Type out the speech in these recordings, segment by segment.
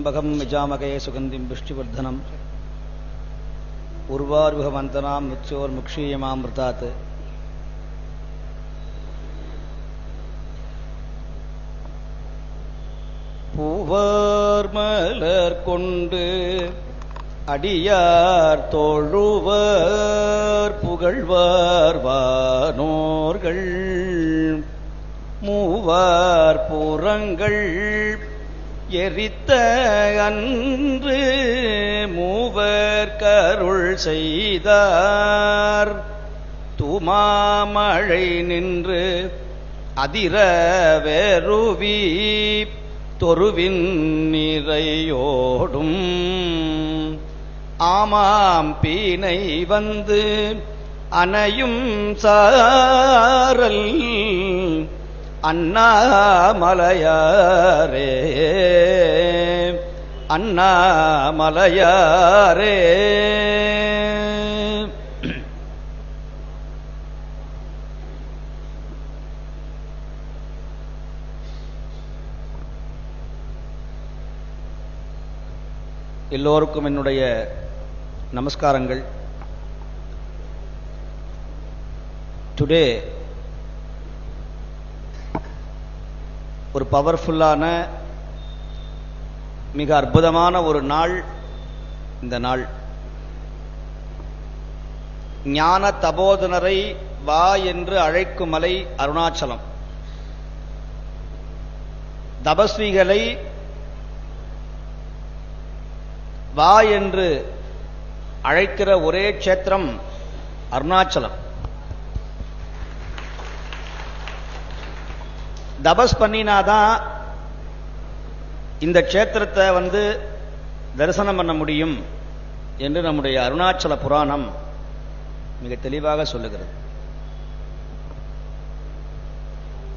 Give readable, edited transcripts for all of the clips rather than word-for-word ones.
त्र्यम्बकं यजामहे सुगन्धिं पुष्टिवर्धनम् उर्वारुहवन्तनां मृत्योर्मुक्षीयमामृतात् பூவார்மலர் கொண்டு அடியார் தோழுவர் புகழ்வார் வானோர்கள் மூவார் புறங்கள் எரித்த அன்று மூவர் கருள் செய்தார் தூமாமழை நின்று அதிர வேறுவி தொருவின் நிறையோடும் ஆமாம் பீனை வந்து அணையும் சாரல் அண்ணாமலையாரே அண்ணாமலையாரே. எல்லோருக்கும் என்னுடைய நமஸ்காரங்கள். டுடே ஒரு பவர்ஃபுல்லான மிக அற்புதமான ஒரு நாள். இந்த நாள் ஞான தபோதனரை வா என்று அழைக்கும் மலை அருணாச்சலம். தபஸ்விகளை வா என்று அழைக்கிற ஒரே க்ஷேத்திரம் அருணாச்சலம். தபஸ் பண்ணினாதான் இந்த க்ஷேத்திரத்தை வந்து தரிசனம் பண்ண முடியும் என்று நம்முடைய அருணாச்சல புராணம் மிக தெளிவாக சொல்லுகிறது.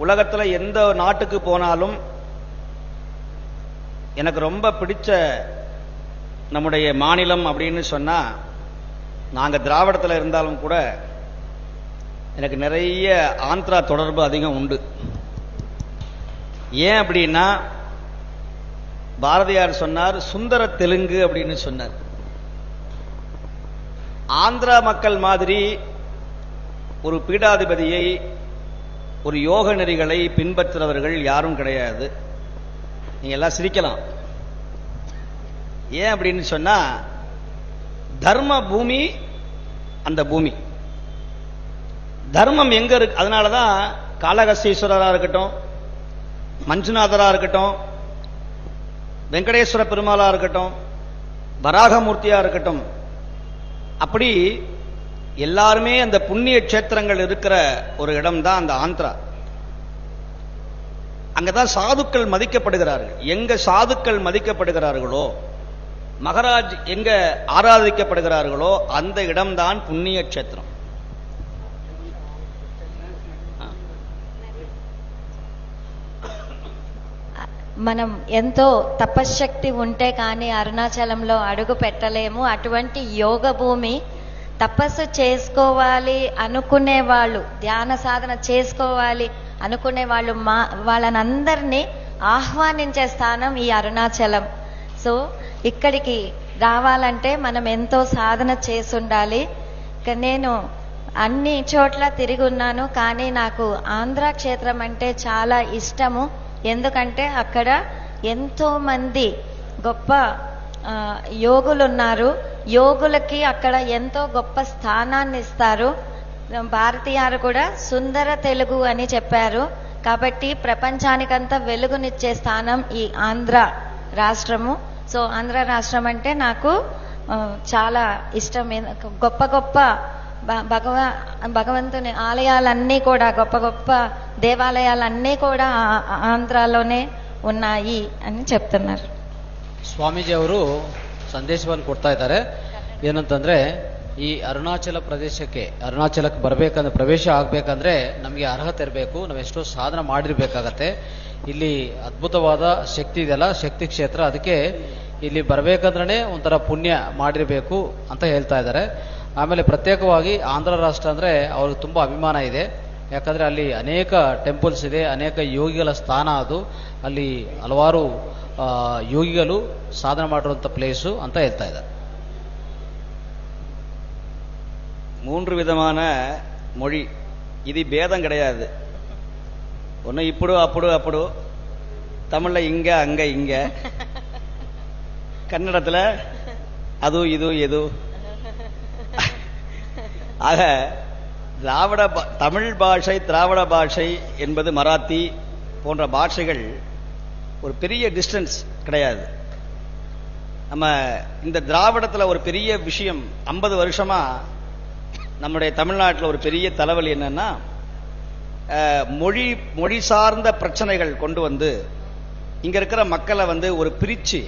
உலகத்தில் எந்த நாட்டுக்கு போனாலும் எனக்கு ரொம்ப பிடிச்ச நம்முடைய மாநிலம் அப்படின்னு சொன்னா, நாங்க திராவிடத்தில் இருந்தாலும் கூட எனக்கு நிறைய ஆந்திரா தொடர்பு அதிகம் உண்டு. ஏன் அப்படின்னா, பாரதியார் சொன்னார் சுந்தர தெலுங்கு அப்படின்னு சொன்னார். ஆந்திரா மக்கள் மாதிரி ஒரு பீடாதிபதியை, ஒரு யோக நெறிகளை பின்பற்றுறவர்கள் யாரும் கிடையாது. நீங்க எல்லாம் சிரிக்கலாம். ஏன் அப்படின்னு சொன்னா, தர்ம பூமி அந்த பூமி. தர்மம் எங்க இருக்கு? அதனாலதான் காளகஸ்தீஸ்வரரா இருக்கட்டும், மஞ்சுநாதரா இருக்கட்டும், வெங்கடேஸ்வர பெருமாளா இருக்கட்டும், வராகமூர்த்தியா இருக்கட்டும், அப்படி எல்லாருமே அந்த புண்ணிய கஷேத்திரங்கள் இருக்கிற ஒரு இடம் தான் அந்த ஆந்திரா. அங்கதான் சாதுக்கள் மதிக்கப்படுகிறார்கள். எங்க சாதுக்கள் மதிக்கப்படுகிறார்களோ, மகராஜ் எங்க ஆராதிக்கப்படுகிறார்களோ அந்த இடம்தான் புண்ணிய கஷேத்திரம். మనం ఎంతో తపశ్శక్తి ఉంటే కానీ అరుణాచలంలో అడుగు పెట్టలేము. అటువంటి యోగ భూమి. తపస్సు చేసుకోవాలి అనుకునే వాళ్ళు, ధ్యాన సాధన చేసుకోవాలి అనుకునే వాళ్ళు, వాళ్ళనందరినీ ఆహ్వానించే స్థానం ఈ అరుణాచలం. సో ఇక్కడికి రావాలంటే మనం ఎంతో సాధన చేసి ఉండాలి. నేను అన్ని చోట్ల తిరిగి ఉన్నాను, కానీ నాకు ఆంధ్ర క్షేత్రం అంటే చాలా ఇష్టము. ఎందుకంటే అక్కడ ఎంతో మంది గొప్ప యోగులు ఉన్నారు. యోగులకి అక్కడ ఎంతో గొప్ప స్థానాన్ని ఇస్తారు. భారతీయారు కూడా సుందర తెలుగు అని చెప్పారు. కాబట్టి ప్రపంచానికంతా వెలుగునిచ్చే స్థానం ఈ ఆంధ్ర రాష్ట్రము. సో ఆంధ్ర రాష్ట్రం అంటే నాకు చాలా ఇష్టం. గొప్ప గొప్ప భగవంతుని ఆలయాలన్నీ కూడా, గొప్ప గొప్ప దేవాలయాలన్నీ కూడా ఆంధ్రాలోనే ఉన్నాయి అని చెప్తున్నారు. ಸ್ವಾಮೀಜಿ ಅವರು ಸಂದೇಶವನ್ನು ಕೊಡ್ತಾ ಇದ್ದಾರೆ. ಏನಂತಂದ್ರೆ, ಈ ಅರುಣಾಚಲ ಪ್ರದೇಶಕ್ಕೆ, ಅರುಣಾಚಲಕ್ಕೆ ಬರಬೇಕಂದ್ರೆ, ಪ್ರವೇಶ ಆಗ್ಬೇಕಂದ್ರೆ ನಮಗೆ ಅರ್ಹತೆ ಇರಬೇಕು. ನಾವು ಎಷ್ಟೋ ಸಾಧನೆ ಮಾಡಿರ್ಬೇಕಾಗತ್ತೆ. ಇಲ್ಲಿ ಅದ್ಭುತವಾದ ಶಕ್ತಿ ಇದೆಯಲ್ಲ, ಶಕ್ತಿ ಕ್ಷೇತ್ರ. ಅದಕ್ಕೆ ಇಲ್ಲಿ ಬರಬೇಕಂದ್ರೆ ಒಂಥರ ಪುಣ್ಯ ಮಾಡಿರಬೇಕು ಅಂತ ಹೇಳ್ತಾ ಇದ್ದಾರೆ. ಆಮೇಲೆ ಪ್ರತ್ಯೇಕವಾಗಿ ಆಂಧ್ರ ರಾಷ್ಟ್ರ ಅಂದ್ರೆ ಅವ್ರಿಗೆ ತುಂಬಾ ಅಭಿಮಾನ ಇದೆ. ಯಾಕಂದ್ರೆ ಅಲ್ಲಿ ಅನೇಕ ಟೆಂಪಲ್ಸ್ ಇದೆ, ಅನೇಕ ಯೋಗಿಗಳ ಸ್ಥಾನ ಅದು. ಅಲ್ಲಿ ಹಲವಾರು ಯೋಗಿಗಳು ಸಾಧನೆ ಮಾಡಿರುವಂಥ ಪ್ಲೇಸು ಅಂತ ಹೇಳ್ತಾ ಇದ್ದಾರೆ. 3 விதமான மொழி, இது பேதம் கிடையாது. ஒன்று இப்படு அப்படு அப்படு, தமிழில் இங்க அங்க இங்க, கன்னடத்தில் அது இது எது. ஆக தமிழ் பாஷை, திராவிட பாஷை என்பது மராத்தி போன்ற பாஷைகள் ஒரு பெரிய டிஸ்டன்ஸ் கிடையாது. நம்ம இந்த திராவிடத்தில் ஒரு பெரிய விஷயம், 50 வருஷமா நம்முடைய தமிழ்நாட்டில் ஒரு பெரிய தலைவலி என்னன்னா, மொழி சார்ந்த பிரச்சனைகள் கொண்டு வந்து இங்க இருக்கிற மக்களை ஒரு பிரிச்சு,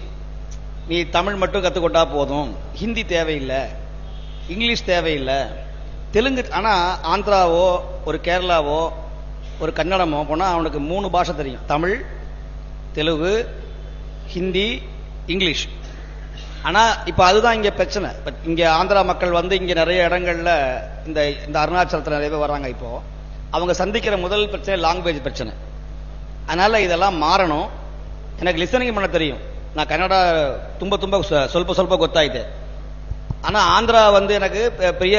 நீ தமிழ் மட்டும் கத்துக்கொண்டா போதும், ஹிந்தி தேவையில்லை, இங்கிலீஷ் தேவையில்லை, தெலுங்கு. ஆனா ஆந்திராவோ ஒரு கேரளாவோ ஒரு கன்னடமோ போனா அவனுக்கு 3 பாஷை தெரியும், தமிழ், தெலுங்கு, ஹிந்தி, இங்கிலீஷ். ஆனா இப்ப அதுதான் இங்க பிரச்சனை. இங்க ஆந்திரா மக்கள் இங்க நிறைய இடங்கள்ல இந்த அருணாச்சலத்தில் நிறைய பேர் வர்றாங்க. இப்போ அவங்க சந்திக்கிற முதல் பிரச்சனை லாங்குவேஜ் பிரச்சனை. அதனால இதெல்லாம் மாறணும். எனக்கு லிசனிங் பண்ண தெரியும், நான் கன்னடா ತುಂಬ ಸ್ವಲ್ಪ ಗೊತ್ತಾಯಿದೆ. ஆனா ஆந்திரா எனக்கு பெரிய,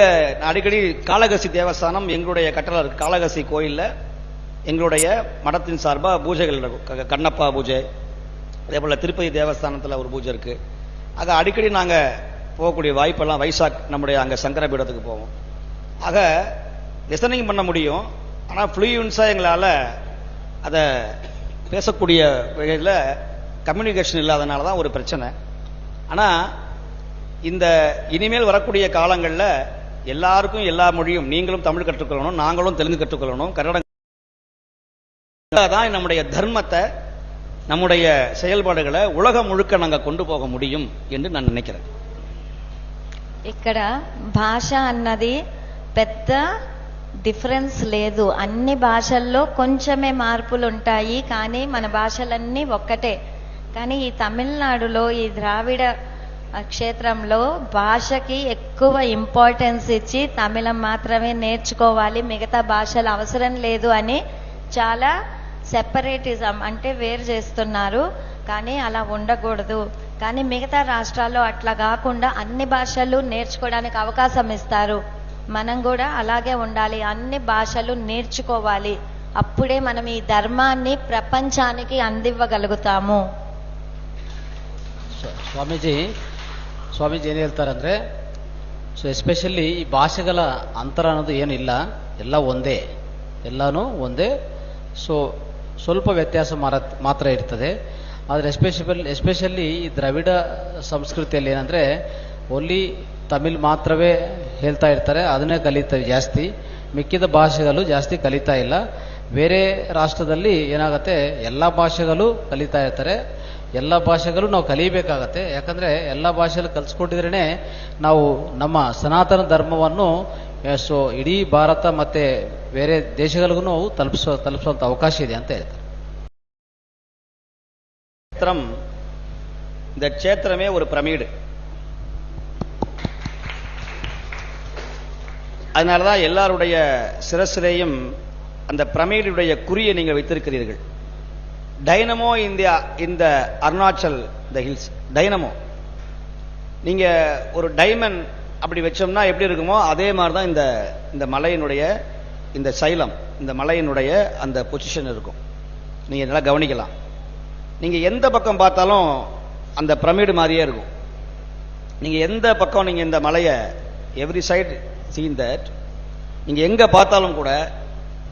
அடிக்கடி காளகசி தேவஸ்தானம் எங்களுடைய கட்டளை இருக்கு. காளகசி கோயில்ல எங்களுடைய மடத்தின் சார்பா பூஜைகள் இருக்கும். கண்ணப்பா பூஜை, அதே போல திருப்பதி தேவஸ்தானத்தில் ஒரு பூஜை இருக்கு. ஆக அடிக்கடி நாங்க போகக்கூடிய வாய்ப்பெல்லாம் வைசாக் நம்முடைய அங்க சங்கர பீடத்துக்கு போவோம். ஆக லிசனிங் பண்ண முடியும், ஆனா ஃப்ளூயன்ஸா எங்களால அதை பேசக்கூடிய வகையில் கம்யூனிகேஷன் இல்லாதனால தான் ஒரு பிரச்சனை. ஆனா இந்த இனிமேல் வரக்கூடிய காலங்களில் எல்லாருக்கும் எல்லா மொழியும், நீங்களும் தமிழ் கற்றுக்கொள்ளணும், நாங்களும் தெலுங்கு கற்றுக்கொள்ளணும், கன்னடம் தான் நம்முடைய தர்மத்தை, நம்முடைய செயல்பாடுகளை உலகம் முழுக்க நாங்கள் கொண்டு போக முடியும் என்று நான் நினைக்கிறேன். ఇక్కడ భాష అన్నది పెద్ద డిఫరెన్స్ లేదు. అన్ని భాషల్లో కొంచెమే మార్పులు ఉంటాయి, కానీ మన భాషలన్నీ ఒక్కటే. కానీ ఈ తమిళనాడులో ఈ ద్రావిడ క్షేత్రంలో భాషకి ఎక్కువ ఇంపార్టెన్స్ ఇచ్చి తమిళం మాత్రమే నేర్చుకోవాలి, మిగతా భాషలు అవసరం లేదు అని చాలా సెపరేటిజం అంటే వేరు చేస్తున్నారు. కానీ అలా ఉండకూడదు. కానీ మిగతా రాష్ట్రాల్లో అట్లా కాకుండా అన్ని భాషలు నేర్చుకోవడానికి అవకాశం ఇస్తారు. మనం కూడా అలాగే ఉండాలి, అన్ని భాషలు నేర్చుకోవాలి. అప్పుడే మనం ఈ ధర్మాన్ని ప్రపంచానికి అందివ్వగలుగుతాము. ಸ್ವಾಮೀಜಿ ಏನು ಹೇಳ್ತಾರಂದ್ರೆ, ಸೊ ಎಸ್ಪೆಷಲಿ ಈ ಭಾಷೆಗಳ ಅಂತರ ಅನ್ನೋದು ಏನಿಲ್ಲ, ಎಲ್ಲ ಒಂದೇ, ಎಲ್ಲಾನು ಒಂದೇ. ಸೊ ಸ್ವಲ್ಪ ವ್ಯತ್ಯಾಸ ಮಾತ್ರ ಇರ್ತದೆ. ಆದರೆ ಎಸ್ಪೆಷಲಿ ಈ ದ್ರಾವಿಡ ಸಂಸ್ಕೃತಿಯಲ್ಲಿ ಏನಂದ್ರೆ ಓನ್ಲಿ ತಮಿಳ್ ಮಾತ್ರವೇ ಹೇಳ್ತಾ ಇರ್ತಾರೆ, ಅದನ್ನೇ ಕಲಿತಾರೆ ಜಾಸ್ತಿ, ಮಿಕ್ಕಿದ ಭಾಷೆಗಳು ಜಾಸ್ತಿ ಕಲಿತಾ ಇಲ್ಲ. ಬೇರೆ ರಾಷ್ಟ್ರದಲ್ಲಿ ಏನಾಗುತ್ತೆ, ಎಲ್ಲ ಭಾಷೆಗಳು ಕಲಿತಾ ಇರ್ತಾರೆ, ಎಲ್ಲ ಭಾಷೆಗಳು ನಾವು ಕಲಿಬೇಕಾಗತ್ತೆ. ಯಾಕಂದ್ರೆ ಎಲ್ಲ ಭಾಷೆಗಳು ಕಲಿಸ್ಕೊಂಡಿದ್ರೇನೆ ನಾವು ನಮ್ಮ ಸನಾತನ ಧರ್ಮವನ್ನು ಸೊ ಇಡೀ ಭಾರತ ಮತ್ತೆ ಬೇರೆ ದೇಶಗಳಿಗೂ ತಲುಪಿಸುವಂತ ಅವಕಾಶ ಇದೆ ಅಂತ ಹೇಳ್ತಾರೆ. இந்த க்ஷேத்திரமே ஒரு பிரமிடு. அதனாலதான் எல்லாருடைய சிரசிலையும் அந்த பிரமிடுடைய குறியை நீங்கள் வைத்திருக்கிறீர்கள். டைனமோ இந்த அருணாச்சல் த ஹில்ஸ் டைனமோ. நீங்க ஒரு டைமண்ட் அப்படி வச்சோம்னா எப்படி இருக்குமோ அதே மாதிரி தான் இந்த மலையினுடைய இந்த சைலம், இந்த மலையினுடைய அந்த பொசிஷன் இருக்கும். நீங்க நல்லா கவனிக்கலாம். நீங்க எந்த பக்கம் பார்த்தாலும் அந்த பிரமிடு மாதிரியே இருக்கும். நீங்க எந்த பக்கம் நீங்க இந்த மலையை எவ்ரி சைடு சீன் தட், நீங்க எங்க பார்த்தாலும் கூட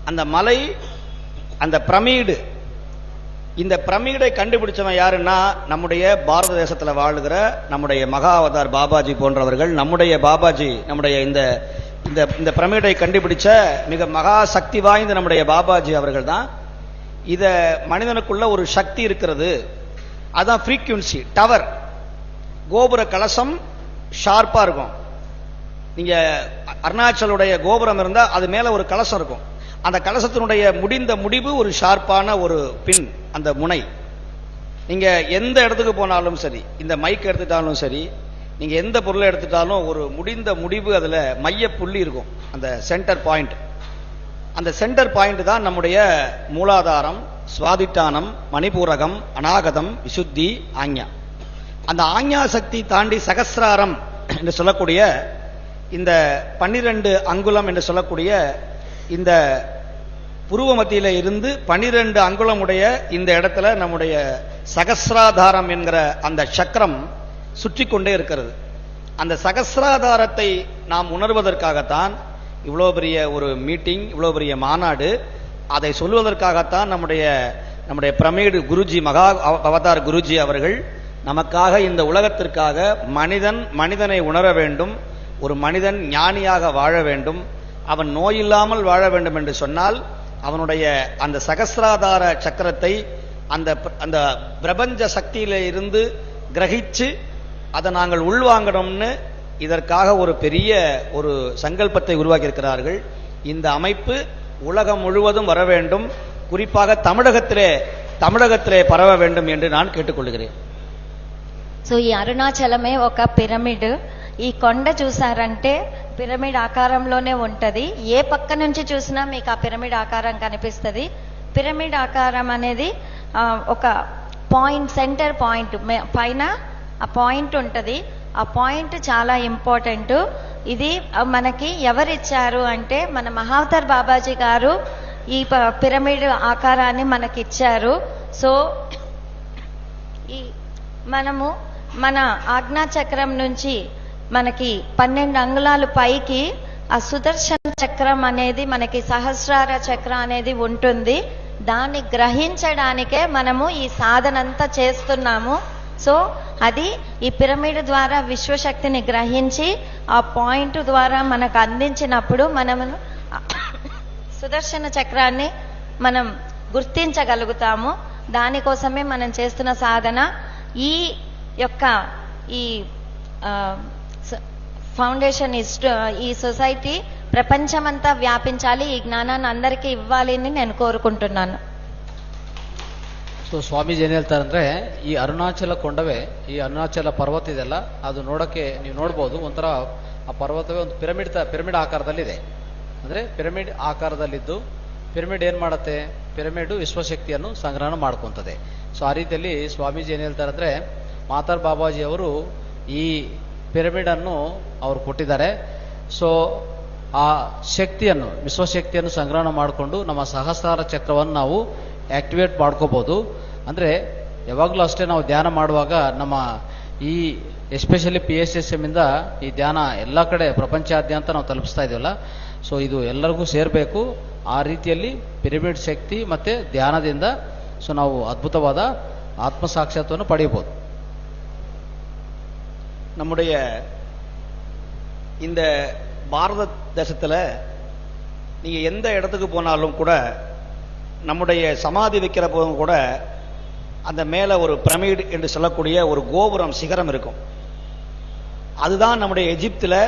அந்த மலை, அந்த பிரமிடு, இந்த பிரமிடை கண்டுபிடிச்சவன் யாருன்னா நம்முடைய பாரத தேசத்தில் வாழுகிற நம்முடைய மகா அவதார் பாபாஜி போன்றவர்கள். நம்முடைய பாபாஜி, நம்முடைய இந்த பிரமிடை கண்டுபிடிச்ச மிக மகா சக்தி வாய்ந்த நம்முடைய பாபாஜி அவர்கள் தான். இத மனிதனுக்குள்ள ஒரு சக்தி இருக்கிறது, அதான் ஃப்ரீக்வன்சி டவர். கோபுர கலசம் ஷார்ப்பா இருக்கும். நீங்க அருணாச்சலுடைய கோபுரம் இருந்தா அது மேல ஒரு கலசம் இருக்கும். அந்த கலசத்தினுடைய முடிந்த முடிவு ஒரு ஷார்ப்பான ஒரு பின், அந்த முனை. நீங்க எந்த இடத்துக்கு போனாலும் சரி, இந்த மைக் எடுத்துட்டாலும் சரி, நீங்க எந்த பொருளை எடுத்துட்டாலும் ஒரு முடிந்த முடிவு, அதுல மைய புள்ளி இருக்கும், அந்த சென்டர் பாயிண்ட். அந்த சென்டர் பாயிண்ட் தான் நம்முடைய மூலாதாரம், சுவாதிட்டானம், மணிபூரகம், அநாகதம், விசுத்தி, ஆஞ்ஞா. அந்த ஆஞ்ஞா சக்தி தாண்டி சகசிராரம் என்று சொல்லக்கூடிய இந்த 12 அங்குலம் என்று சொல்லக்கூடிய இந்த புருவ மத்தியில இருந்து 12 அங்குலம் உடைய இந்த இடத்துல நம்முடைய சகசிராதாரம் என்கிற அந்த சக்கரம் சுற்றி கொண்டே இருக்கிறது. அந்த சகசிராதாரத்தை நாம் உணர்வதற்காகத்தான் இவ்வளோ பெரிய ஒரு மீட்டிங், இவ்வளோ பெரிய மாநாடு. அதை சொல்வதற்காகத்தான் நம்முடைய பிரமிடு குருஜி, மகா அவதார் குருஜி அவர்கள் நமக்காக, இந்த உலகத்திற்காக மனிதனை உணர வேண்டும், ஒரு மனிதன் ஞானியாக வாழ வேண்டும், அவன் நோயில்லாமல் வாழ வேண்டும் என்று சொன்னால் அவனுடைய அந்த சகசிராதார சக்கரத்தை அந்த பிரபஞ்ச சக்தியில இருந்து கிரகிச்சு அதை நாங்கள் உள்வாங்கணும்னு இதற்காக ஒரு பெரிய ஒரு சங்கல்பத்தை உருவாக்கி இருக்கிறார்கள். இந்த அமைப்பு உலகம் முழுவதும் வர வேண்டும், குறிப்பாக தமிழகத்திலே பரவ வேண்டும் என்று நான் கேட்டுக்கொள்கிறேன். సో ఈ అరుణాచలమే ఒక పిరమిడ్. ఈ కొండ చూసారంటే పిరమిడ్ ఆకారంలోనే ఉంటది. ఏ పక్క నుంచి చూసినా మీకు ఆ పిరమిడ్ ఆకారం కనిపిస్తుంది. పిరమిడ్ ఆకారం అనేది ఒక పాయింట్, సెంటర్ పాయింట్ పైన ఆ పాయింట్ ఉంటది. ఆ పాయింట్ చాలా ఇంపార్టెంట్. ఇది మనకి ఎవరిచ్చారు అంటే మన మహావతార్ బాబాజీ గారు ఈ పిరమిడ్ ఆకారాన్ని మనకిచ్చారు. సో ఈ మనము మన ఆజ్ఞా చక్రం నుంచి మనకి 12 అంగుళాలు పైకి ఆ సుదర్శన చక్రం అనేది, మనకి సహస్రార చక్రం అనేది ఉంటుంది. దాన్ని గ్రహించడానికే మనము ఈ సాధనంతా చేస్తున్నాము. సో అది ఈ పిరమిడ్ ద్వారా విశ్వశక్తిని గ్రహించి ఆ పాయింట్ ద్వారా మనకు అందించినప్పుడు మనము సుదర్శన చక్రాన్ని మనం గుర్తించగలుగుతాము. దానికోసమే మనం చేస్తున్న సాధన. ఈ యొక్క ఈ ఫౌండేషన్, ఈ సొసైటీ ప్రపంచమంతా వ్యాపించాలి, ఈ జ్ఞానాన్ని అందరికీ ఇవ్వాలి అని నేను కోరుకుంటున్నాను. ಸೊ ಸ್ವಾಮೀಜಿ ಏನ್ ಹೇಳ್ತಾರಂದ್ರೆ, ಈ ಅರುಣಾಚಲ ಕೊಂಡವೇ, ಈ ಅರುಣಾಚಲ ಪರ್ವತ ಇದೆಲ್ಲ, ಅದು ನೋಡಕ್ಕೆ ನೀವು ನೋಡ್ಬೋದು, ಒಂಥರ ಆ ಪರ್ವತವೇ ಒಂದು ಪಿರಮಿಡ್ ಆಕಾರದಲ್ಲಿದೆ. ಅಂದ್ರೆ ಪಿರಮಿಡ್ ಆಕಾರದಲ್ಲಿದ್ದು, ಪಿರಮಿಡ್ ಏನ್ ಮಾಡುತ್ತೆ, ಪಿರಮಿಡ್ ವಿಶ್ವಶಕ್ತಿಯನ್ನು ಸಂಗ್ರಹಣ ಮಾಡ್ಕೊಂತದೆ. ಸೊ ಆ ರೀತಿಯಲ್ಲಿ ಸ್ವಾಮೀಜಿ ಏನ್ ಹೇಳ್ತಾರಂದ್ರೆ, ಮಾತಾರ್ ಬಾಬಾಜಿ ಅವರು ಈ ಪಿರಮಿಡ್ ಅನ್ನು ಅವರು ಕೊಟ್ಟಿದ್ದಾರೆ. ಸೊ ಆ ಶಕ್ತಿಯನ್ನು, ವಿಶ್ವಶಕ್ತಿಯನ್ನು ಸಂಗ್ರಹಣ ಮಾಡಿಕೊಂಡು ನಮ್ಮ ಸಹಸ್ರಾರ ಚಕ್ರವನ್ನು ನಾವು ಆಕ್ಟಿವೇಟ್ ಮಾಡ್ಕೋಬಹುದು. ಅಂದ್ರೆ ಯಾವಾಗಲೂ ಅಷ್ಟೇ, ನಾವು ಧ್ಯಾನ ಮಾಡುವಾಗ ನಮ್ಮ ಈ ಎಸ್ಪೆಷಲಿ PSSM ಇಂದ ಈ ಧ್ಯಾನ ಎಲ್ಲ ಕಡೆ ಪ್ರಪಂಚಾದ್ಯಂತ ನಾವು ತಲುಪಿಸ್ತಾ ಇದೀವಲ್ಲ, ಸೊ ಇದು ಎಲ್ಲರಿಗೂ ಸೇರಬೇಕು. ಆ ರೀತಿಯಲ್ಲಿ ಪಿರಮಿಡ್ ಶಕ್ತಿ ಮತ್ತೆ ಧ್ಯಾನದಿಂದ ಸೊ ನಾವು ಅದ್ಭುತವಾದ ಆತ್ಮ ಸಾಕ್ಷಾತ್ವವನ್ನು ಪಡೆಯಬಹುದು. நம்முடைய இந்த பாரத தேசத்துல நீங்க எந்த இடத்துக்கு போனாலும் கூட, நம்முடைய சமாதி வைக்கிற போதும் கூட அந்த மேல ஒரு பிரமிட் என்று சொல்லக்கூடிய ஒரு கோபுரம், சிகரம் இருக்கும். அதுதான் நம்முடைய எகிப்தில்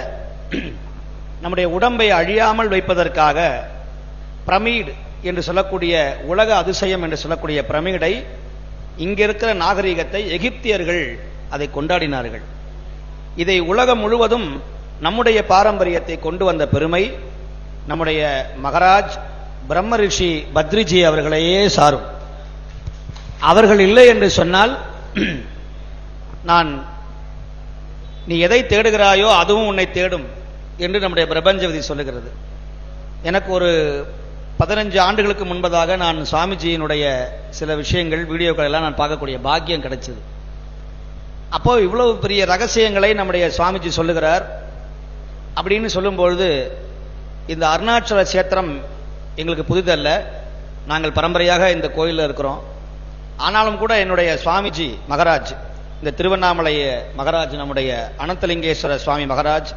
நம்முடைய உடம்பை அழியாமல் வைப்பதற்காக பிரமிட் என்று சொல்லக்கூடிய, உலக அதிசயம் என்று சொல்லக்கூடிய பிரமிடை, இங்க இருக்கிற நாகரிகத்தை எகிப்தியர்கள் அதை கொண்டாடினார்கள். இதை உலகம் முழுவதும் நம்முடைய பாரம்பரியத்தை கொண்டு வந்த பெருமை நம்முடைய மகராஜ் பிரம்ம ரிஷி பத்ரிஜி அவர்களையே சாரும். அவர்கள் இல்லை என்று சொன்னால், நீ எதை தேடுகிறாயோ அதுவும் உன்னை தேடும் என்று நம்முடைய பிரபஞ்சவதி சொல்லுகிறது. எனக்கு ஒரு 15 ஆண்டுகளுக்கு முன்பதாக நான் சுவாமிஜியினுடைய சில விஷயங்கள், வீடியோக்கள் எல்லாம் நான் பார்க்கக்கூடிய பாக்கியம் கிடைச்சது. அப்போ இவ்வளவு பெரிய ரகசியங்களை நம்முடைய சுவாமிஜி சொல்லுகிறார். அப்படின்னு சொல்லும்பொழுது, இந்த அருணாச்சல சேத்திரம் எங்களுக்கு புதிதல்ல, நாங்கள் பரம்பரையாக இந்த கோயிலில் இருக்கிறோம். ஆனாலும் கூட என்னுடைய சுவாமிஜி மகராஜ், இந்த திருவண்ணாமலை மகராஜ், நம்முடைய அனந்தலிங்கேஸ்வர சுவாமி மகராஜ்,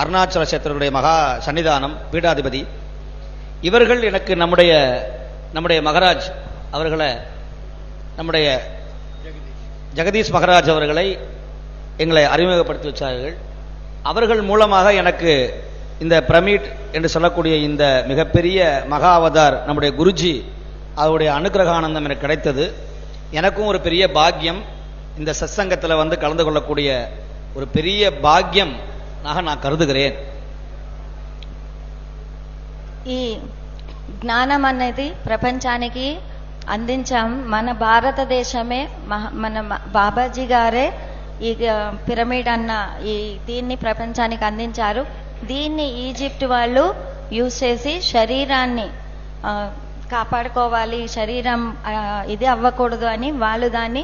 அருணாச்சல சேத்திரனுடைய மகா சன்னிதானம் பீடாதிபதி, இவர்கள் எனக்கு நம்முடைய மகராஜ் அவர்களை, நம்முடைய ஜெகதீஷ் மகராஜ் அவர்களை எங்களை அறிமுகப்படுத்தி வச்சார்கள். அவர்கள் மூலமாக எனக்கு இந்த பிரமிட் என்று சொல்லக்கூடிய இந்த மிகப்பெரிய மகா அவதார் நம்முடைய குருஜி அவருடைய அனுகிரகானந்தம் எனக்கு கிடைத்தது. எனக்கும் ஒரு பெரிய பாக்கியம், இந்த சத்சங்கத்தில் வந்து கலந்து கொள்ளக்கூடிய ஒரு பெரிய பாக்கியம் நான் கருதுகிறேன். ఈ జ్ఞానం అనేది ప్రపంచానికి అందించాం. మన భారతదేశమే మన బాబాజీ గారే ఈ పిరమిడ్ అన్న ఈ దీన్ని ప్రపంచానికి అందించారు. దీన్ని ఈజిప్ట్ వాళ్ళు యూజ్ చేసి శరీరాన్ని కాపాడుకోవాలి, శరీరం ఇది అవ్వకూడదు అని వాళ్ళు దాన్ని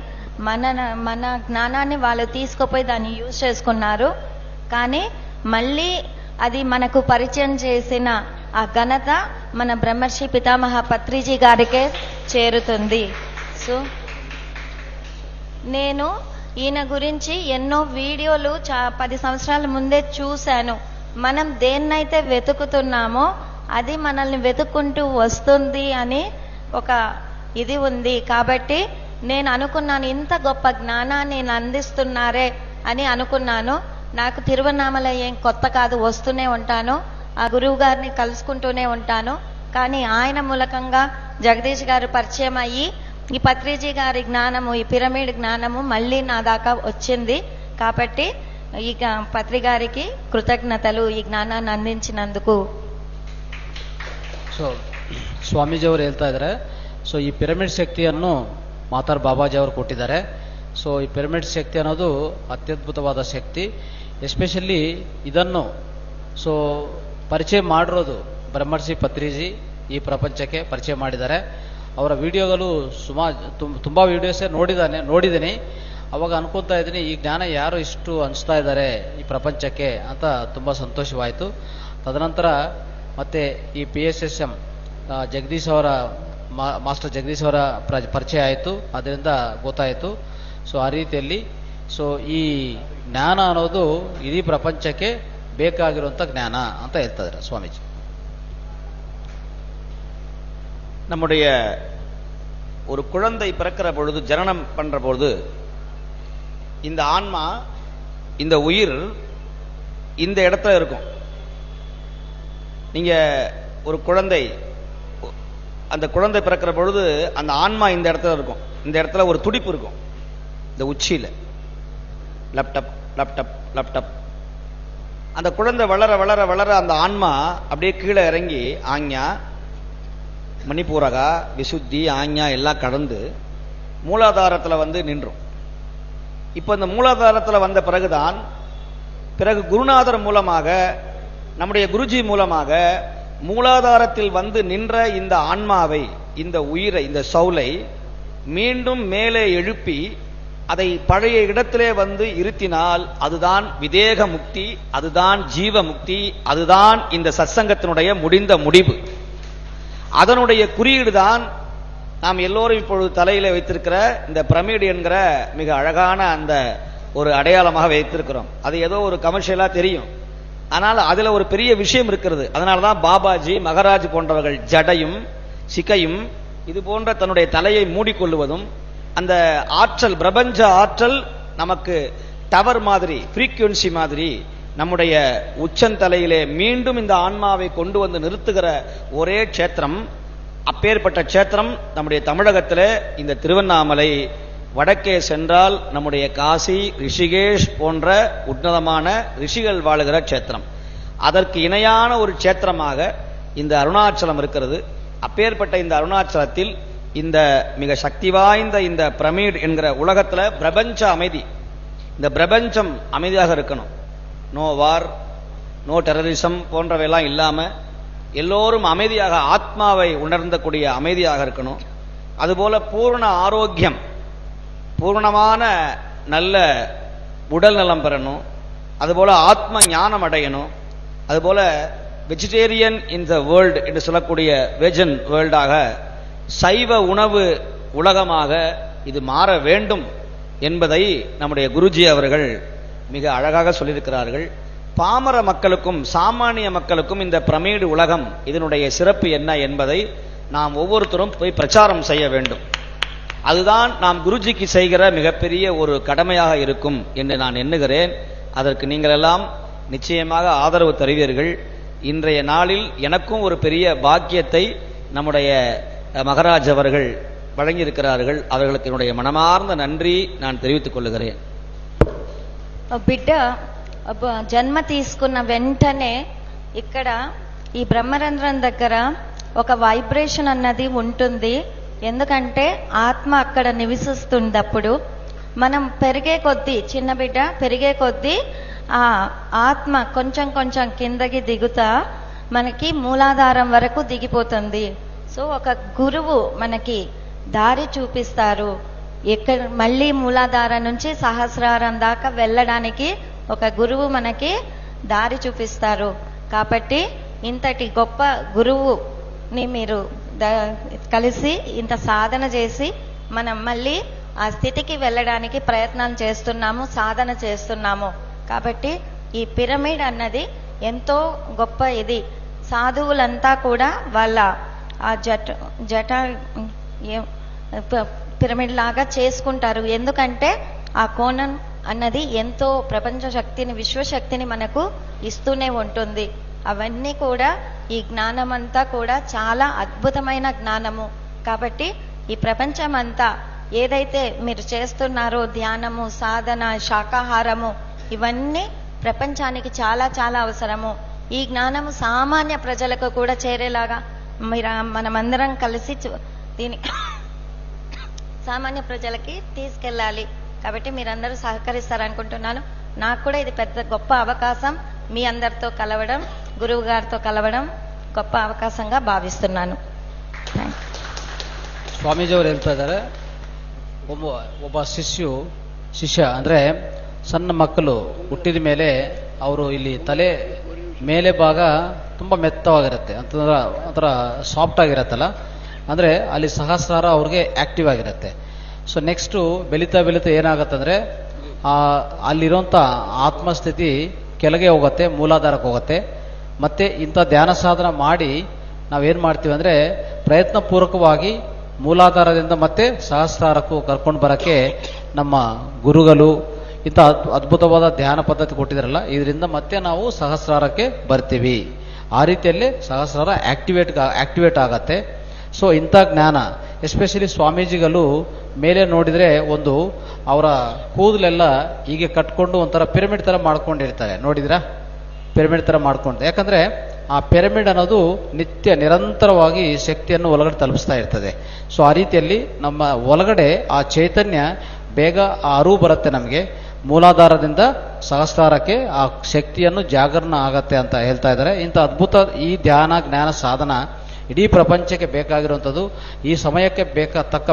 మన జ్ఞానాన్ని వాళ్ళు తీసుకుపోయి దాన్ని యూజ్ చేసుకున్నారు. కానీ మళ్ళీ అది మనకు పరిచయం చేసిన ఆ ఘనత మన బ్రహ్మర్షి పితామహ పత్రిజీ గారికే చేరుతుంది. సో నేను ఈయన గురించి ఎన్నో వీడియోలు 10 సంవత్సరాల ముందే చూశాను. మనం దేన్నైతే వెతుకుతున్నామో అది మనల్ని వెతుక్కుంటూ వస్తుంది అని ఒక ఇది ఉంది. కాబట్టి నేను అనుకున్నాను, ఇంత గొప్ప జ్ఞానాన్ని అందిస్తున్నారే అని అనుకున్నాను. నాకు తిరువన్నామలై ఏం కొత్త కాదు, వస్తూనే ఉంటాను, ఆ గురువు గారిని కలుసుకుంటూనే ఉంటాను. కానీ ఆయన మూలకంగా జగదీష్ గారు పరిచయం అయ్యి ఈ పత్రిజీ గారి జ్ఞానము, ఈ పిరమిడ్ జ్ఞానము మళ్ళీ నా దాకా వచ్చింది. కాబట్టి ఈ పత్రి గారికి కృతజ్ఞతలు ಈ ಜ್ಞಾನಾన్ని ಅಂದಿಂಚಿನಂదుకు. ಸೊ ಸ್ವಾಮೀಜಿ ಅವರು ಹೇಳ್ತಾ ಇದ್ದಾರೆ, ಸೊ ಈ ಪಿರಮಿಡ್ ಶಕ್ತಿಯನ್ನು ಮಾತಾರ್ ಬಾಬಾಜಿ ಅವರು ಕೊಟ್ಟಿದ್ದಾರೆ. ಸೊ ಈ ಪಿರಮಿಡ್ ಶಕ್ತಿ ಅನ್ನೋದು ಅತ್ಯದ್ಭುತವಾದ ಶಕ್ತಿ. ಎಸ್ಪೆಷಲಿ ಇದನ್ನು ಸೊ ಪರಿಚಯ ಮಾಡಿರೋದು ಬ್ರಹ್ಮರ್ಷಿ ಪತ್ರಿಜಿ ಈ ಪ್ರಪಂಚಕ್ಕೆ ಪರಿಚಯ ಮಾಡಿದ್ದಾರೆ. ಅವರ ವಿಡಿಯೋಗಳು ತುಂಬ ವಿಡಿಯೋಸೇ ನೋಡಿದ್ದೀನಿ. ಅವಾಗ ಅನ್ಕೊತಾ ಇದ್ದೀನಿ, ಈ ಜ್ಞಾನ ಯಾರು ಇಷ್ಟು ಹಂಚ್ತಾ ಇದ್ದಾರೆ ಈ ಪ್ರಪಂಚಕ್ಕೆ ಅಂತ ತುಂಬ ಸಂತೋಷವಾಯಿತು. ತದನಂತರ ಮತ್ತೆ ಈ PSSM ಜಗದೀಶ್ ಅವರ ಮಾಸ್ಟರ್ ಜಗದೀಶ್ ಅವರ ಪರಿಚಯ ಆಯಿತು, ಅದರಿಂದ ಗೊತ್ತಾಯಿತು. ಸೊ ಆ ರೀತಿಯಲ್ಲಿ ಸೊ ಈ ಜ್ಞಾನ ಅನ್ನೋದು ಇಡೀ ಪ್ರಪಂಚಕ್ಕೆ ಬೇಕಾಗಿರುವಂಥ ಜ್ಞಾನ ಅಂತ ಹೇಳ್ತಾ ಇದ್ದಾರೆ ಸ್ವಾಮೀಜಿ. நம்முடைய ஒரு குழந்தை பிறக்கிற பொழுது, ஜனனம் பண்ற பொழுது, இந்த ஆன்மா, இந்த உயிர் இந்த இடத்துல இருக்கும். நீங்க ஒரு குழந்தை, அந்த குழந்தை பிறக்கிற பொழுது அந்த ஆன்மா இந்த இடத்துல இருக்கும். இந்த இடத்துல ஒரு துடிப்பு இருக்கும், இந்த உச்சியில லப்டப் லப்டப் லப்டப். அந்த குழந்தை வளர வளர வளர அந்த ஆன்மா அப்படியே கீழே இறங்கி ஆஞ்ஞா, மணிப்பூரகா, விசுத்தி, ஆஞ்ஞா எல்லாம் கடந்து மூலாதாரத்தில் வந்து நின்றும். இப்போ இந்த மூலாதாரத்தில் வந்த பிறகுதான், பிறகு குருநாதர் மூலமாக, நம்முடைய குருஜி மூலமாக மூலாதாரத்தில் வந்து நின்ற இந்த ஆன்மாவை, இந்த உயிரை, இந்த சௌலை மீண்டும் மேலே எழுப்பி அதை பழைய இடத்திலே வந்து இருத்தினால் அதுதான் விதேக முக்தி, அதுதான் ஜீவ முக்தி, அதுதான் இந்த சத்சங்கத்தினுடைய முடிந்த முடிவு. அதனுடைய குறியீடு தான் நாம் எல்லோரும் இப்பொழுது தலையில வைத்திருக்கிற இந்த பிரமிடு என்கிற மிக அழகான அந்த ஒரு அடையாளமாக வைத்திருக்கிறோம். அது ஏதோ ஒரு கமர்ஷியலா தெரியும், ஆனால் அதுல ஒரு பெரிய விஷயம் இருக்கிறது. அதனாலதான் பாபாஜி, மகராஜ் போன்றவர்கள் ஜடையும் சிகையும் இது போன்ற தன்னுடைய தலையை மூடிக்கொள்வதும், அந்த ஆற்றல், பிரபஞ்ச ஆற்றல் நமக்கு டவர் மாதிரி, ஃப்ரீக்வன்சி மாதிரி நம்முடைய உச்சந்தலையிலே மீண்டும் இந்த ஆன்மாவை கொண்டு வந்து நிறுத்துகிற ஒரே க்ஷேத்திரம், அப்பேற்பட்ட க்ஷேத்திரம் நம்முடைய தமிழகத்திலே இந்த திருவண்ணாமலை. வடக்கே சென்றால் நம்முடைய காசி, ரிஷிகேஷ் போன்ற உன்னதமான ரிஷிகள் வாழுகிற க்ஷேத்திரம். அதற்கு இணையான ஒரு க்ஷேத்திரமாக இந்த அருணாச்சலம் இருக்கிறது. அப்பேற்பட்ட இந்த அருணாச்சலத்தில் இந்த மிக சக்தி வாய்ந்த இந்த பிரமிட் என்கிற உலகத்துல பிரபஞ்ச அமைதி, இந்த பிரபஞ்சம் அமைதியாக இருக்கணும். நோ வார், நோ டெரரிசம் போன்றவையெல்லாம் இல்லாம எல்லோரும் அமைதியாக, ஆத்மாவை உணர்ந்தக்கூடிய அமைதியாக இருக்கணும். அதுபோல பூர்ண ஆரோக்கியம், பூர்ணமான நல்ல உடல் நலம் பெறணும். அதுபோல ஆத்ம ஞானம் அடையணும். அதுபோல வெஜிடேரியன் இன் த வேர்ல்டு என்று சொல்லக்கூடிய வெஜன் வேர்ல்டாக, சைவ உணவு உலகமாக இது மாற வேண்டும் என்பதை நம்முடைய குருஜி அவர்கள் மிக அழகாக சொல்லியிருக்கிறார்கள். பாமர மக்களுக்கும் சாமானிய மக்களுக்கும் இந்த பிரமிடு உலகம், இதனுடைய சிறப்பு என்ன என்பதை நாம் ஒவ்வொருத்தரும் போய் பிரச்சாரம் செய்ய வேண்டும். அதுதான் நாம் குருஜிக்கு செய்கிற மிகப்பெரிய ஒரு கடமையாக இருக்கும் என்று நான் எண்ணுகிறேன். அதற்கு நீங்கள் எல்லாம் நிச்சயமாக ஆதரவு தருவீர்கள். இன்றைய நாளில் எனக்கும் ஒரு பெரிய பாக்கியத்தை நம்முடைய மகராஜ் அவர்கள் வழங்கியிருக்கிறார்கள். அவர்களுக்கு என்னுடைய மனமார்ந்த நன்றி நான் தெரிவித்துக் கொள்ளுகிறேன். బిడ్డ జన్మ తీసుకున్న వెంటనే ఇక్కడ ఈ బ్రహ్మరంధ్రం దగ్గర ఒక వైబ్రేషన్ అన్నది ఉంటుంది. ఎందుకంటే ఆత్మ అక్కడ నివసిస్తున్నప్పుడు మనం పెరిగే కొద్దీ, చిన్న బిడ్డ పెరిగే కొద్దీ ఆ ఆత్మ కొంచెం కొంచెం కిందకి దిగుతా మనకి మూలాధారం వరకు దిగిపోతుంది. సో ఒక గురువు మనకి దారి చూపిస్తారు. ఎక్కడ మళ్ళీ మూలాధారం నుంచి సహస్రారం దాకా వెళ్ళడానికి ఒక గురువు మనకి దారి చూపిస్తారు. కాబట్టి ఇంతటి గొప్ప గురువుని మీరు కలిసి ఇంత సాధన చేసి మనం మళ్ళీ ఆ స్థితికి వెళ్ళడానికి ప్రయత్నం చేస్తున్నాము, సాధన చేస్తున్నాము. కాబట్టి ఈ పిరమిడ్ అన్నది ఎంతో గొప్ప ఇది. సాధువులంతా కూడా వాళ్ళ ఆ జట పిరమిడ్ లాగా చేసుకుంటారు. ఎందుకంటే ఆ కోణం అన్నది ఎంతో ప్రపంచ శక్తిని, విశ్వశక్తిని మనకు ఇస్తూనే ఉంటుంది. అవన్నీ కూడా ఈ జ్ఞానం అంతా కూడా చాలా అద్భుతమైన జ్ఞానము. కాబట్టి ఈ ప్రపంచం అంతా ఏదైతే మీరు చేస్తున్నారో, ధ్యానము, సాధన, శాకాహారము, ఇవన్నీ ప్రపంచానికి చాలా చాలా అవసరము. ఈ జ్ఞానము సామాన్య ప్రజలకు కూడా చేరేలాగా మనమందరం కలిసి దీని సామాన్య ప్రజలకి తీసుకెళ్ళాలి. కాబట్టి మీరందరూ సహకరిస్తారనుకుంటున్నాను. నాకు కూడా ఇది పెద్ద గొప్ప అవకాశం. మీ అందరితో కలవడం, గురువు గారితో కలవడం గొప్ప ಅವಕಾಶಂಗ ಭಾವಿಸುತ್ತೇನೆ. ಸ್ವಾಮೀಜಿ ಅವರು ಹೇಳ್ತಾ ಇದ್ದಾರೆ, ಒಬ್ಬ ಶಿಷ್ಯ ಅಂದ್ರೆ ಸಣ್ಣ ಮಕ್ಕಳು ಹುಟ್ಟಿದ ಮೇಲೆ ಅವರು ಇಲ್ಲಿ ತಲೆ ಮೇಲೆ ಭಾಗ ತುಂಬಾ ಮೆತ್ತವಾಗಿರುತ್ತೆ, ಒಂಥರ ಸಾಫ್ಟ್ ಆಗಿರತ್ತಲ್ಲ, ಅಂದ್ರೆ ಅಲ್ಲಿ ಸಹಸ್ರಾರ ಅವ್ರಿಗೆ ಆಕ್ಟಿವ್ ಆಗಿರುತ್ತೆ. ಸೊ ನೆಕ್ಸ್ಟ್ ಬೆಳೀತಾ ಏನಾಗತ್ತಂದ್ರೆ ಅಲ್ಲಿರುವಂತ ಆತ್ಮಸ್ಥಿತಿ ಕೆಳಗೆ ಹೋಗುತ್ತೆ, ಮೂಲಾಧಾರಕ್ಕೆ ಹೋಗುತ್ತೆ. ಮತ್ತೆ ಇಂಥ ಧ್ಯಾನ ಸಾಧನ ಮಾಡಿ ನಾವೇನ್ ಮಾಡ್ತೀವಿ ಅಂದ್ರೆ ಪ್ರಯತ್ನ ಪೂರ್ವಕವಾಗಿ ಮೂಲಾಧಾರದಿಂದ ಮತ್ತೆ ಸಹಸ್ರಾರಕ್ಕೂ ಕರ್ಕೊಂಡು ಬರಕ್ಕೆ ನಮ್ಮ ಗುರುಗಳು ಇಂಥ ಅದ್ಭುತವಾದ ಧ್ಯಾನ ಪದ್ಧತಿ ಕೊಟ್ಟಿದಾರಲ್ಲ, ಇದರಿಂದ ಮತ್ತೆ ನಾವು ಸಹಸ್ರಾರಕ್ಕೆ ಬರ್ತೀವಿ. ಆ ರೀತಿಯಲ್ಲಿ ಸಹಸ್ರಾರ ಆಕ್ಟಿವೇಟ್ ಆಗತ್ತೆ. ಸೊ ಇಂಥ ಜ್ಞಾನ ಎಸ್ಪೆಷಲಿ ಸ್ವಾಮೀಜಿಗಳು ಮೇಲೆ ನೋಡಿದ್ರೆ ಒಂದು ಅವರ ಕೂದಲೆಲ್ಲ ಹೀಗೆ ಕಟ್ಕೊಂಡು ಒಂಥರ ಪಿರಮಿಡ್ ತರ ಮಾಡ್ಕೊಂಡಿರ್ತಾರೆ, ನೋಡಿದ್ರಾ? ಪಿರಮಿಡ್ ತರ ಮಾಡ್ಕೊಂಡು, ಯಾಕಂದ್ರೆ ಆ ಪಿರಮಿಡ್ ಅನ್ನೋದು ನಿತ್ಯ ನಿರಂತರವಾಗಿ ಶಕ್ತಿಯನ್ನು ಒಳಗಡೆ ತಲುಪಿಸ್ತಾ ಇರ್ತದೆ. ಸೊ ಆ ರೀತಿಯಲ್ಲಿ ನಮ್ಮ ಒಳಗಡೆ ಆ ಚೈತನ್ಯ ಬೇಗ ಆ ಅರಿವು ಬರುತ್ತೆ ನಮಗೆ, ಮೂಲಾಧಾರದಿಂದ ಸಹಸ್ರಾರಕ್ಕೆ ಆ ಶಕ್ತಿಯನ್ನು ಜಾಗರಣ ಆಗತ್ತೆ ಅಂತ ಹೇಳ್ತಾ ಇದ್ದಾರೆ. ಇಂಥ ಅದ್ಭುತ ಈ ಧ್ಯಾನ ಜ್ಞಾನ ಸಾಧನ ಇಡೀ ಪ್ರಪಂಚಕ್ಕೆ ಬೇಕಾಗಿರುವಂಥದ್ದು. ಈ ಸಮಯಕ್ಕೆ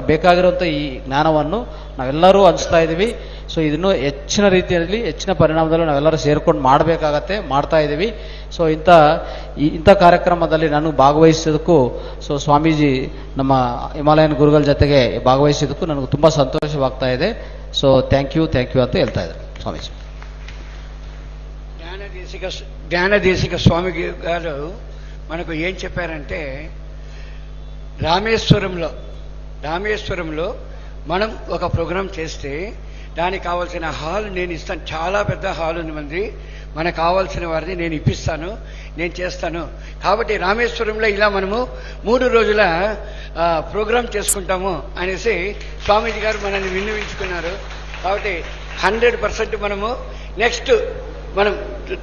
ಬೇಕಾಗಿರುವಂಥ ಈ ಜ್ಞಾನವನ್ನು ನಾವೆಲ್ಲರೂ ಹಂಚ್ತಾ ಇದ್ದೀವಿ. ಸೊ ಇದನ್ನು ಹೆಚ್ಚಿನ ರೀತಿಯಲ್ಲಿ ಹೆಚ್ಚಿನ ಪರಿಣಾಮದಲ್ಲಿ ನಾವೆಲ್ಲರೂ ಸೇರ್ಕೊಂಡು ಮಾಡಬೇಕಾಗತ್ತೆ, ಮಾಡ್ತಾ ಇದ್ದೀವಿ. ಸೊ ಇಂಥ ಕಾರ್ಯಕ್ರಮದಲ್ಲಿ ನಾನು ಭಾಗವಹಿಸಿದ್ದಕ್ಕೂ, ಸೊ ಸ್ವಾಮೀಜಿ ನಮ್ಮ ಹಿಮಾಲಯನ್ ಗುರುಗಳ ಜೊತೆಗೆ ಭಾಗವಹಿಸಿದ್ದಕ್ಕೂ ನನಗೆ ತುಂಬಾ ಸಂತೋಷವಾಗ್ತಾ ಇದೆ. ಸೊ ಥ್ಯಾಂಕ್ ಯು ಅಂತ ಹೇಳ್ತಾ ಇದ್ದಾರೆ ಸ್ವಾಮೀಜಿ. జ్ఞానదేశిక స్వామి గారు మనకు ఏం చెప్పారంటే, రామేశ్వరంలో మనం ఒక ప్రోగ్రాం చేస్తే దానికి కావాల్సిన హాల్ నేను ఇస్తాను. చాలా పెద్ద హాల్ ఉంది మంది, మనకు కావాల్సిన వారిని నేను ఇప్పిస్తాను, నేను చేస్తాను. కాబట్టి రామేశ్వరంలో ఇలా మనము 3 రోజుల ప్రోగ్రాం చేసుకుంటాము అనేసి స్వామీజీ గారు మనల్ని విన్నవించుకున్నారు. కాబట్టి 100% మనము నెక్స్ట్ మనం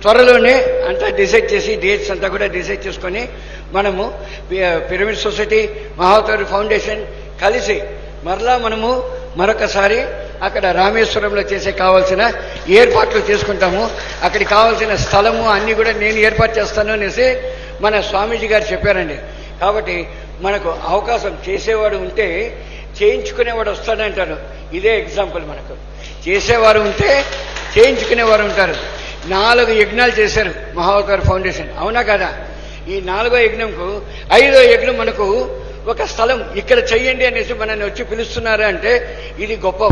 త్వరలోనే అంతా డిసైడ్ చేసి డేట్స్ అంతా కూడా డిసైడ్ చేసుకొని మనము పిరమిడ్ సొసైటీ, మహావతారి ఫౌండేషన్ కలిసి మనము మరొకసారి అక్కడ రామేశ్వరంలో చేసే కావాల్సిన ఏర్పాట్లు చేసుకుంటాము. అక్కడికి కావాల్సిన స్థలము అన్ని కూడా నేను ఏర్పాటు చేస్తాను అనేసి మన స్వామీజీ గారు చెప్పారండి. కాబట్టి మనకు అవకాశం చేసేవాడు ఉంటే చేయించుకునేవాడు వస్తాడంటారు. ఇదే ఎగ్జాంపుల్, మనకు చేసేవారు ఉంటే చేయించుకునేవారు ఉంటారు. 4 యజ్ఞాలు చేశారు మహావతార్ ఫౌండేషన్, అవునా కదా? ఈ 4వ యజ్ఞంకు 5వ యజ్ఞం మనకు ఒక స్థలం ఇక్కడ చెయ్యండి అనేసి మనల్ని వచ్చి పిలుస్తున్నారు అంటే ఇది గొప్ప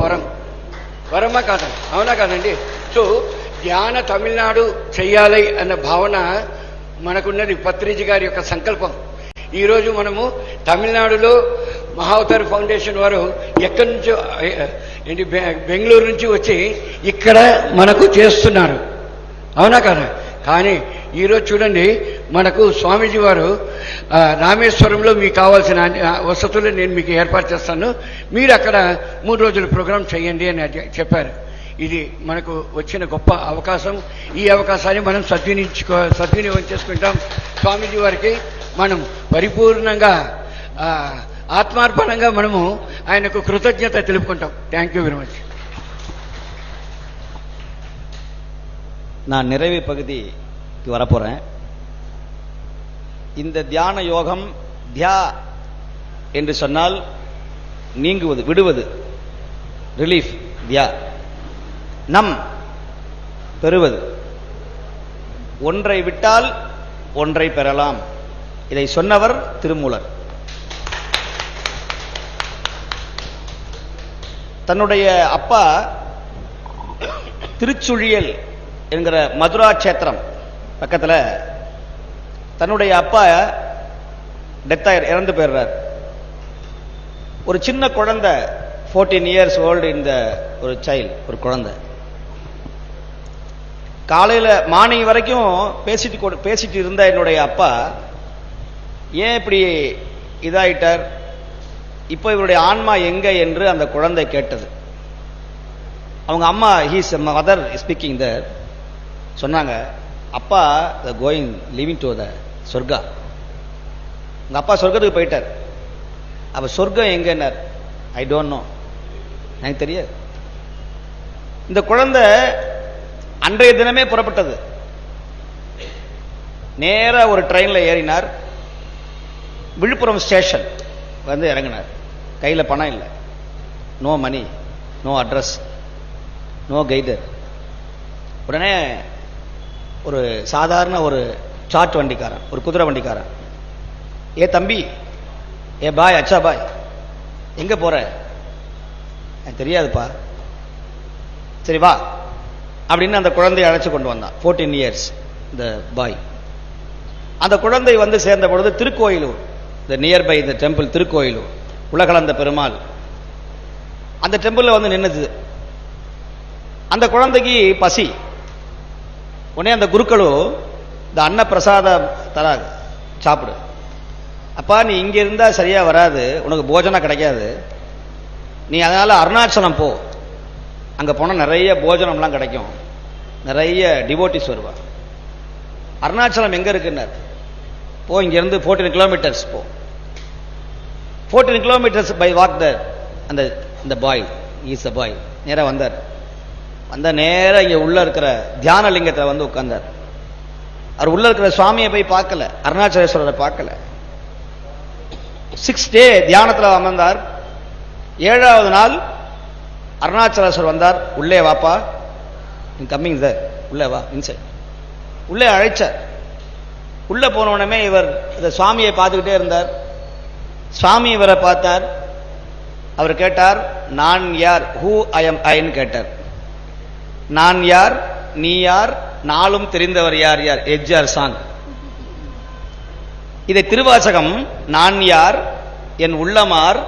వరమా కాదా? అవునా కాదండి? సో ధ్యాన తమిళనాడు చెయ్యాలి అన్న భావన మనకున్నది, పత్రిజీ గారి యొక్క సంకల్పం. ఈరోజు మనము తమిళనాడులో మహావతార్ ఫౌండేషన్ వారు ఎక్కడి నుంచో బెంగళూరు నుంచి వచ్చి ఇక్కడ మనకు చేస్తున్నారు, అవునా కదా? కానీ ఈరోజు చూడండి, మనకు స్వామీజీ వారు రామేశ్వరంలో మీకు కావాల్సిన వసతులు నేను మీకు ఏర్పాటు చేస్తాను, మీరు అక్కడ 3 రోజుల ప్రోగ్రాం చేయండి అని చెప్పారు. ఇది మనకు వచ్చిన గొప్ప అవకాశం. ఈ అవకాశాన్ని మనం సద్వినియోగం చేసుకుంటాం. స్వామీజీ వారికి మనం పరిపూర్ణంగా ఆత్మార్పణంగా మనము ఆయనకు కృతజ్ఞత తెలుపుకుంటాం. Thank you very much. நான் நிறைவு பகுதிக்கு வரப்போறேன். இந்த தியான யோகம் தியா என்று சொன்னால் நீங்குவது, விடுவது, ரிலீஃப். தியா நம் பெறுவது. ஒன்றை விட்டால் ஒன்றை பெறலாம். இதை சொன்னவர் திருமூலர். தன்னுடைய அப்பா திருச்சுழியல் என்கிற மதுரா கஷேத்திரம் பக்கத்தில் தன்னுடைய அப்பா இறந்து போயிடுறார். ஒரு சின்ன குழந்தை 14 years old இந்த ஒரு சைல்டு, ஒரு குழந்தை. காலையில மார்னிங் வரைக்கும் பேசிட்டு இருந்த என்னுடைய அப்பா ஏன் இப்படி இதாயிட்டார், இப்போ இவருடைய ஆன்மா எங்க என்று அந்த குழந்தை கேட்டது. அவங்க அம்மா, ஹீஸ் மதர் ஸ்பீக்கிங் தர், சொன்னாங்க, அப்பா கோயிங் லிவிங் டு த சொர்க்கா. உங்க அப்பா சொர்க்கத்துக்கு போயிட்டார். அப்ப சொர்க்கம் எங்கன்னார். ஐ டோன்ட் நோ, எனக்கு தெரியாது. இந்த குழந்தை அன்றைய தினமே புறப்பட்டது. நேர ஒரு ட்ரெயின்ல ஏறினார். விழுப்புரம் ஸ்டேஷன் வந்து இறங்கினார். கையில் பணம் இல்லை, no money, no address, no guider. உடனே ஒரு சாதாரண ஒரு சாட் வண்டிக்காரன், ஒரு குதிரை வண்டிக்காரன், ஏ தம்பி, ஏ பாய், அச்சா பாய், எங்க போற? எனக்கு தெரியாதுப்பா. சரி வா அப்படின்னு அந்த குழந்தையை அழைச்சு கொண்டு வந்தான். 14 years இந்த பாய். அந்த குழந்தை வந்து சேர்ந்த பொழுது திருக்கோயிலூர், இந்த நியர்பை இந்த டெம்பிள் திருக்கோயிலூர், உலகளந்த பெருமாள், அந்த டெம்பிள்ல வந்து நின்னுது. அந்த குழந்தைக்கு பசி. உடனே அந்த குருக்களும் இந்த அன்ன பிரசாதம் தராது, சாப்பிடு. அப்பா நீ இங்க இருந்தா சரியா வராது, உனக்கு போஜனம் கிடைக்காது, நீ அதனால அருணாச்சலம் போ, அங்க போனா நிறைய போஜனம்லாம் கிடைக்கும், நிறைய டிவோட்டிஸ் வருவா. அருணாச்சலம் எங்க இருக்குன்னார். போ, இங்க இருந்து 14 kilometers போ. 14 kilometers பை வாக் தர். அந்த பாய் இஸ் அ பாய் நேரா வந்தார். வந்த நேரா இங்க உள்ள இருக்கிற தியான லிங்கத்தை வந்து உட்கார்ந்தார். அவர் உள்ள இருக்கிற சுவாமியை போய் பார்க்கல, அருணாச்சலேஸ்வரரை பார்க்கல. 6th day தியானத்தில் அமர்ந்தார். 7வது நாள் அருணாச்சலேஸ்வரர் வந்தார். உள்ளே வாப்பா, கம்மிங் சார், உள்ளே வா, இன்சைட். உள்ளே அழைச்சார். உள்ள போன உடனே இவர் இந்த சுவாமியை பார்த்துக்கிட்டே இருந்தார். சுவாமி இவரை பார்த்தார். அவர் கேட்டார், நான் யார், ஹூ ஐ எம் ஐன்னு கேட்டார். நான் யார், நீ யார், நாளும் தெரிந்தவர் யார் யார், எஜ்ஜார் சாங். இதை திருவாசகம், நான் யார், என் உள்ளமார்,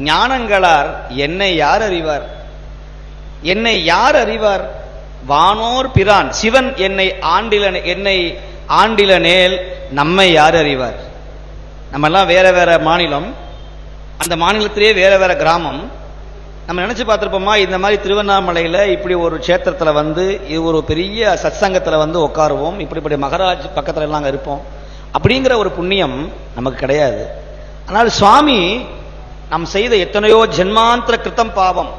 ஞானங்களார், என்னை யார் அறிவார், என்னை யார் அறிவார், வானோர் பிரான் சிவன் என்னை ஆண்டிலனேல் நம்மை யார் அறிவார். நம்ம எல்லாம் வேற வேற மாநிலம், அந்த மாநிலத்திலேயே வேற வேற கிராமம். நம்ம நினைச்சு பார்த்திருப்போமா, இந்த மாதிரி திருவண்ணாமலையில இப்படி ஒரு கஷேத்திரத்துல வந்து இது ஒரு பெரிய சத்சங்கத்துல வந்து உட்காருவோம், இப்படிப்பட்ட மகராஜ் பக்கத்துல எல்லாம் இருப்போம், அப்படிங்கிற ஒரு புண்ணியம் நமக்கு கிடையாது. ஆனால் சுவாமி நாம் செய்த எத்தனையோ ஜென்மாந்திர கிருத்தம் பாவம்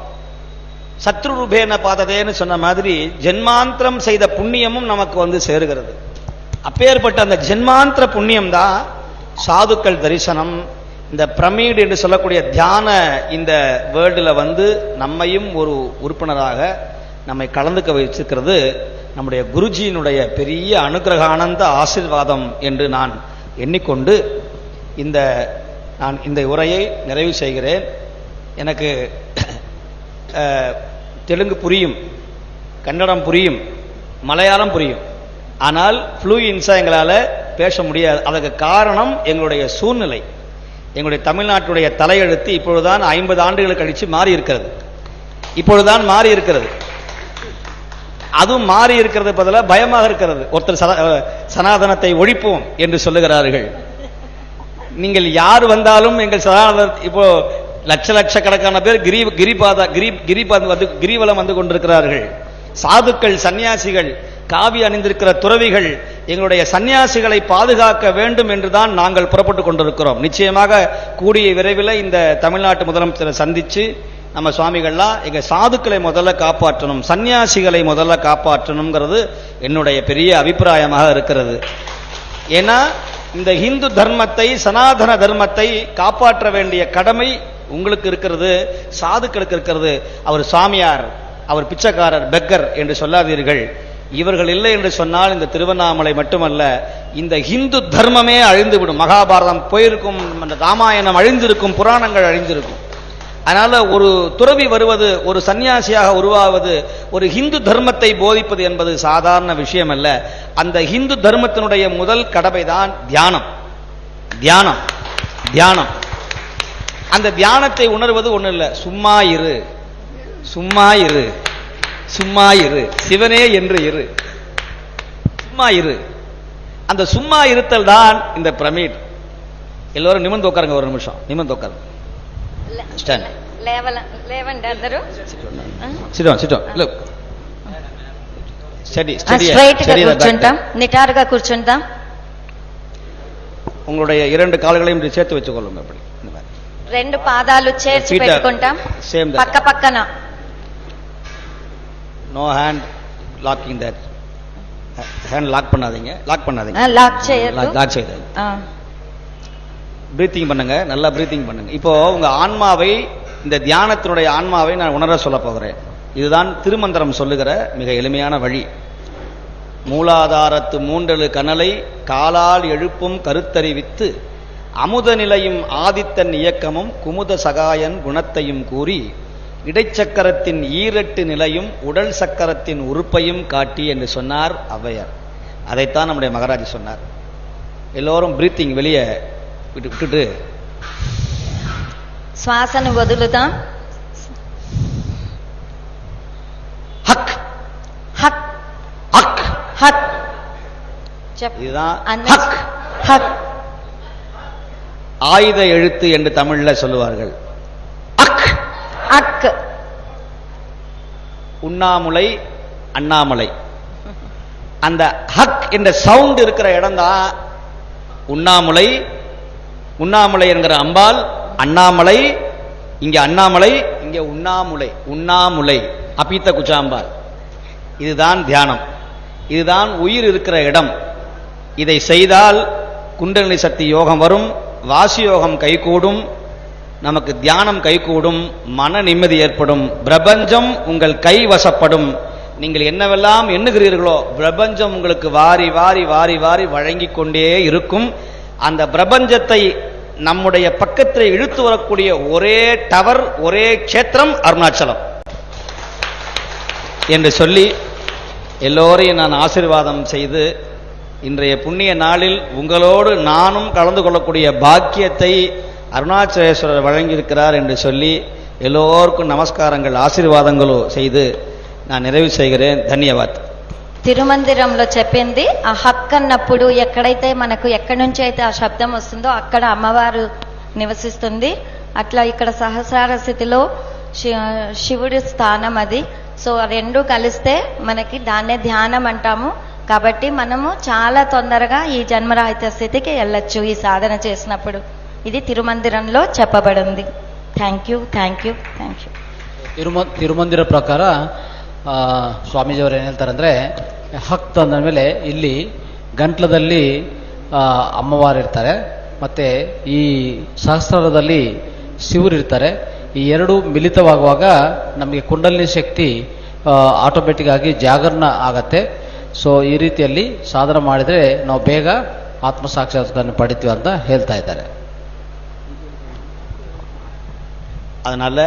சத்ரு ரூபேன பாததேன்னு சொன்ன மாதிரி ஜென்மாந்திரம் செய்த புண்ணியமும் நமக்கு வந்து சேருகிறது. அப்பேற்பட்ட அந்த ஜென்மாந்திர புண்ணியம் தான் சாதுக்கள் தரிசனம், இந்த பிரமிட் என்று சொல்லக்கூடிய தியான இந்த வேர்ல்டுல வந்து நம்மையும் ஒரு உறுப்பினராக நம்மை கலந்துக்க வச்சிருக்கிறது நம்முடைய குருஜியினுடைய பெரிய அனுகிரகானந்த ஆசீர்வாதம் என்று நான் எண்ணிக்கொண்டு நான் இந்த உரையை நிறைவு செய்கிறேன். எனக்கு தெலுங்கு புரியும், கன்னடம் புரியும், மலையாளம் புரியும், ஆனால் ஃப்ளூயன்ஸா எங்களால் பேச முடியாது. அதற்கு காரணம் எங்களுடைய சூழ்நிலை. எங்களுடைய தமிழ்நாட்டுடைய தலையெழுத்து இப்பொழுதுதான் 50 ஆண்டுகள் கழிச்சு மாறி இருக்கிறது. இப்பொழுதுதான் மாறி இருக்கிறது. அதுவும் மாறி இருக்கிறது பதிலாக பயமாக இருக்கிறது. ஒருத்தர் சனாதனத்தை ஒழிப்போம் என்று சொல்லுகிறார்கள். நீங்கள் யார் வந்தாலும் எங்கள் சனாதன இப்போ லட்சக்கணக்கான பேர் கிரிவலம் வந்து கொண்டிருக்கிறார்கள். சாதுக்கள், சன்னியாசிகள், காவி அணிந்திருக்கிற துறவிகள், எங்களுடைய சன்னியாசிகளை பாதுகாக்க வேண்டும் என்றுதான் நாங்கள் புறப்பட்டுக் கொண்டிருக்கிறோம். நிச்சயமாக கூடிய விரைவில் இந்த தமிழ்நாட்டு முதலமைச்சரை சந்திச்சு நம்ம சுவாமிகள்லாம் எங்க சாதுக்களை முதல்ல காப்பாற்றணும், சன்னியாசிகளை முதல்ல காப்பாற்றணுங்கிறது என்னுடைய பெரிய அபிப்பிராயமாக இருக்கிறது. ஏன்னா இந்த இந்து தர்மத்தை, சனாதன தர்மத்தை காப்பாற்ற வேண்டிய கடமை உங்களுக்கு இருக்கிறது, சாதுக்களுக்கு இருக்கிறது. அவர் சாமியார், அவர் பிச்சைக்காரர், பெக்கர் என்று சொல்லாதீர்கள். இவர்கள் இல்லை என்று சொன்னால் இந்த திருவண்ணாமலை மட்டுமல்ல, இந்த இந்து தர்மமே அழிந்துவிடும். மகாபாரதம் போயிருக்கும், ராமாயணம் அழிந்திருக்கும், புராணங்கள் அழிந்திருக்கும். அதனால ஒரு துறவி வருவது, ஒரு சன்னியாசியாக உருவாவது, ஒரு இந்து தர்மத்தை போதிப்பது என்பது சாதாரண விஷயம் அல்ல. அந்த இந்து தர்மத்தினுடைய முதல் கடமைதான் தியானம். தியானம் தியானம் அந்த தியானத்தை உணர்வது ஒண்ணு இல்ல, சும்மா இரு, சும்மா இரு, சும்மா இரு, சிவனே என்று இரு, சும்மா இரு. அந்த சும்மா இருத்தல் தான் இந்த பிரமிட். எல்லோரும் நிமிர்ந்து உட்காருங்க, ஒரு நிமிஷம் நிமிர்ந்து உட்காருங்க. నిటారుగా కూర్చుంటాం. உங்களுடைய இரண்டு கால்களையும் சேர்த்து வச்சுக்கொள்ளுங்க. அப்படி రెండు పాదాలు చేర్చి పెట్టుకుంటాం పక్క పక్కన. No hand locking that. Hand lock பண்ணாதீங்க, லாக் பண்ணாதீங்க, லாக் செய்யறது, லாக் செய்யறது. பிரீத்திங் பண்ணுங்க, நல்லா பிரீத்திங் பண்ணுங்க. இப்போ உங்க ஆன்மாவை, இந்த தியானத்தினுடைய ஆன்மாவை நான் உணர சொல்ல போகிறேன். இதுதான் திருமந்திரம் சொல்லுகிற மிக எளிமையான வழி. மூலாதாரத்து மூன்றெழு கனலை காலால் எழுப்பும் கருத்தறிவித்து அமுத நிலையும் ஆதித்தன் இயக்கமும் குமுத சகாயன் குணத்தையும் கூறி இடைச்சக்கரத்தின் ஈரெட்டு நிலையும் உடல் சக்கரத்தின் உறுப்பையும் காட்டி என்று சொன்னார் ஔவையார். அதைத்தான் நம்முடைய மகாராஜ் சொன்னார். எல்லோரும் பிரீத்திங் வெளியே விட்டுட்டு சுவாசனை வதுலுதான். ஹக் ஹக் ஹக் ஹக். இதுதான் ஹக். ஹக் ஆயுத எழுத்து என்று தமிழ்ல சொல்லுவார்கள். அக் அக். உண்ணாமுலை, அண்ணாமலை. அந்த ஹக் என்ற சவுண்ட் இருக்கிற இடம் தான் உண்ணாமுலை. உண்ணாமுலை என்கிற அம்பாள் அண்ணாமலை, இங்க அண்ணாமலை, இங்க உண்ணாமுலை. உண்ணாமுலை அபீத்த குச்சாம்பாள். இதுதான் தியானம், இதுதான் உயிர் இருக்கிற இடம். இதை செய்தால் குண்டலினி சக்தி யோகம் வரும், வாசி யோகம் கைகூடும், நமக்கு தியானம் கைகூடும், மன நிம்மதி ஏற்படும், பிரபஞ்சம் உங்கள் கை வசப்படும். நீங்கள் என்னவெல்லாம் எண்ணுகிறீர்களோ பிரபஞ்சம் உங்களுக்கு வாரி வாரி வாரி வாரி வழங்கி கொண்டே இருக்கும். அந்த பிரபஞ்சத்தை நம்முடைய பக்கத்தில் இழுத்து வரக்கூடிய ஒரே டவர், ஒரே க்ஷேத்திரம் அருணாச்சலம் என்று சொல்லி எல்லோரையும் நான் ஆசீர்வாதம் செய்து இன்றைய புண்ணிய நாளில் உங்களோடு நானும் கலந்து கொள்ளக்கூடிய பாக்கியத்தை அருணாச்சலேஸ்வரர் வழங்கியிருக்கிறார் என்று சொல்லி எல்லோருக்கும் நமஸ்காரங்கள், ஆசீர்வாதங்களோ செய்து நான் நிறைவு செய்கிறேன். ధన్యవాద్. తిరుమందిరంలో చెప్పింది ఆ హక్ అన్నప్పుడు ఎక్కడైతే మనకు ఎక్కడి నుంచి అయితే ఆ శబ్దం వస్తుందో అక్కడ అమ్మవారు నివసిస్తుంది. అట్లా ఇక్కడ సహస్రార స్థితిలో శివుడి స్థానం అది. సో రెండు కలిస్తే మనకి దాన్నే ధ్యానం అంటాము. కాబట్టి మనము చాలా తొందరగా ఈ జన్మరాహిత స్థితికి వెళ్ళొచ్చు ఈ సాధన చేసినప్పుడు. ఇది తిరుమందిరంలో చెప్పబడింది. Thank you, thank you, thank you. ತಿರುಮಂದಿರ ಪ್ರಕಾರ ಸ್ವಾಮೀಜಿಯವರು ಏನು ಹೇಳ್ತಾರಂದ್ರೆ, ಹಕ್ತ್ ಅಂದ ಮೇಲೆ ಇಲ್ಲಿ ಗಂಟ್ಲದಲ್ಲಿ ಅಮ್ಮವಾರು ಇರ್ತಾರೆ, ಮತ್ತೆ ಈ ಸಹಸ್ರದಲ್ಲಿ ಶಿವರಿರ್ತಾರೆ. ಈ ಎರಡು ಮಿಲಿತವಾಗುವಾಗ ನಮಗೆ ಕುಂಡಲಿನಿ ಶಕ್ತಿ ಆಟೋಮೆಟಿಕ್ ಆಗಿ ಜಾಗರಣ ಆಗತ್ತೆ. ಸೊ ಈ ರೀತಿಯಲ್ಲಿ ಸಾಧನೆ ಮಾಡಿದ್ರೆ ನಾವು ಬೇಗ ಆತ್ಮ ಸಾಕ್ಷಾತ್ಕಾರ ಪಡಿತೀವಿ ಅಂತ ಹೇಳ್ತಾ ಇದ್ದಾರೆ. அதனால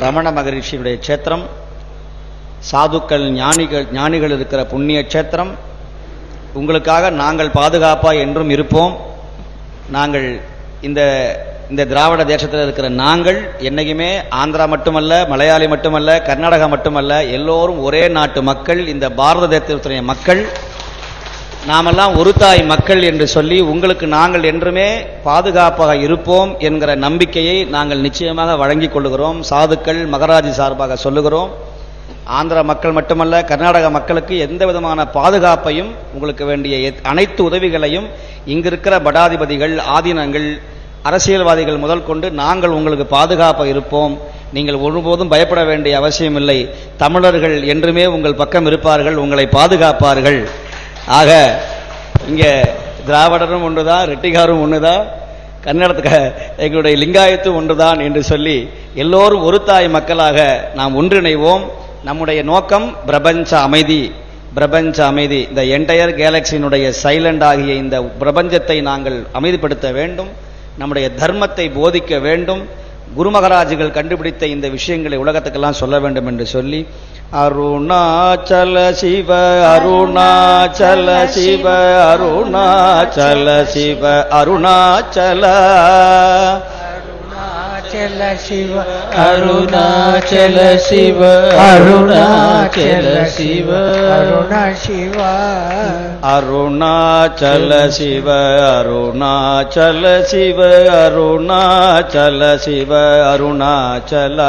ரமண மகரிஷியுடைய க்ஷேத்திரம், சாதுக்கள், ஞானிகள் இருக்கிற புண்ணிய க்ஷேத்திரம். உங்களுக்காக நாங்கள் பாதுகாப்பா என்றும் இருப்போம். நாங்கள் இந்த திராவிட தேசத்தில் இருக்கிற நாங்கள் என்னைக்குமே ஆந்திரா மட்டுமல்ல, மலையாளி மட்டுமல்ல, கர்நாடகா மட்டுமல்ல, எல்லோரும் ஒரே நாட்டு மக்கள், இந்த பாரத தேசத்துடைய மக்கள். நாமெல்லாம் ஒரு தாய் மக்கள் என்று சொல்லி உங்களுக்கு நாங்கள் என்றுமே பாதுகாப்பாக இருப்போம் என்கிற நம்பிக்கையை நாங்கள் நிச்சயமாக வழங்கிக் கொள்ளுகிறோம். சாதுக்கள் மகராஜி சார்பாக சொல்லுகிறோம். ஆந்திர மக்கள் மட்டுமல்ல, கர்நாடக மக்களுக்கு எந்த விதமான பாதுகாப்பையும், உங்களுக்கு வேண்டிய அனைத்து உதவிகளையும் இங்கிருக்கிற படாதிபதிகள், ஆதீனங்கள், அரசியல்வாதிகள் முதல் கொண்டு நாங்கள் உங்களுக்கு பாதுகாப்பாக இருப்போம். நீங்கள் ஒருபோதும் பயப்பட வேண்டிய அவசியம் இல்லை. தமிழர்கள் என்றுமே உங்கள் பக்கம் இருப்பார்கள், உங்களை பாதுகாப்பார்கள். ஆக இங்கே திராவிடரும் ஒன்றுதான், ரெட்டிகாரும் ஒன்றுதான், கன்னடத்துக்கு எங்களுடைய லிங்காயத்தும் ஒன்றுதான் என்று சொல்லி எல்லோரும் ஒரு தாய் மக்களாக நாம் ஒன்றிணைவோம். நம்முடைய நோக்கம் பிரபஞ்ச அமைதி. பிரபஞ்ச அமைதி, இந்த என்டையர் கேலக்சியினுடைய சைலண்ட் ஆகிய இந்த பிரபஞ்சத்தை நாங்கள் அமைதிப்படுத்த வேண்டும். நம்முடைய தர்மத்தை போதிக்க வேண்டும். குரு மகாராஜுகள் கண்டுபிடித்த இந்த விஷயங்களை உலகத்துக்கெல்லாம் சொல்ல வேண்டும் என்று சொல்லி, அருணாச்சல சிவ அருணாச்சல சிவ அருணாச்சல சிவ அருணாச்சல அருணாச்சல சிவ அருணாச்சல சிவ அருணாச்சல சிவ அருணா சிவ அருணாச்சல சிவ அருணாச்சல சிவ அருணாச்சல சிவ அருணாச்சல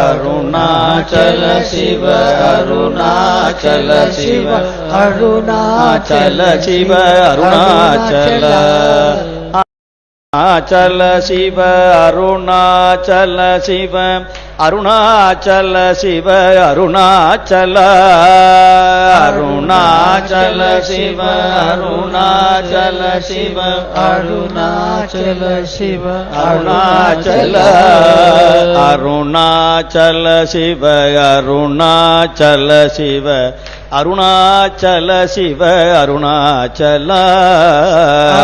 அருணாச்சல சிவ அருணாச்சல சிவ அருணாச்சல சிவ அருணாச்சல அருணாச்சல சிவ அருணாச்சல சிவ அருணாச்சல சிவ அருணாச்சல அருணாச்சல சிவ அருணாச்சல சிவ அருணாச்சல சிவ அருணாச்சல அருணாச்சல சிவ அருணாச்சல சிவ அருணாச்சல சிவ அருணாச்சல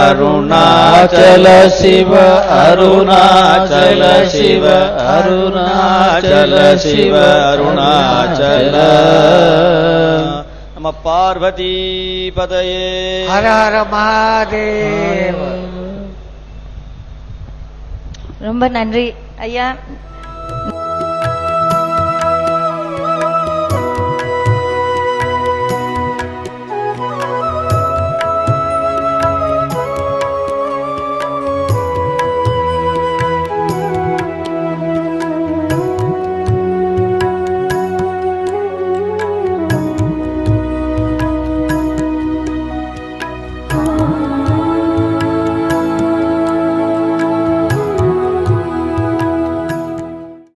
அருணாச்சல சிவ அருணாச்சல சிவ அருணாச்சல சிவ அருணாச்சல. நம பார்வதி பதயே. ஹர ஹர மகாதேவ. ரொம்ப நன்றி ஐயா.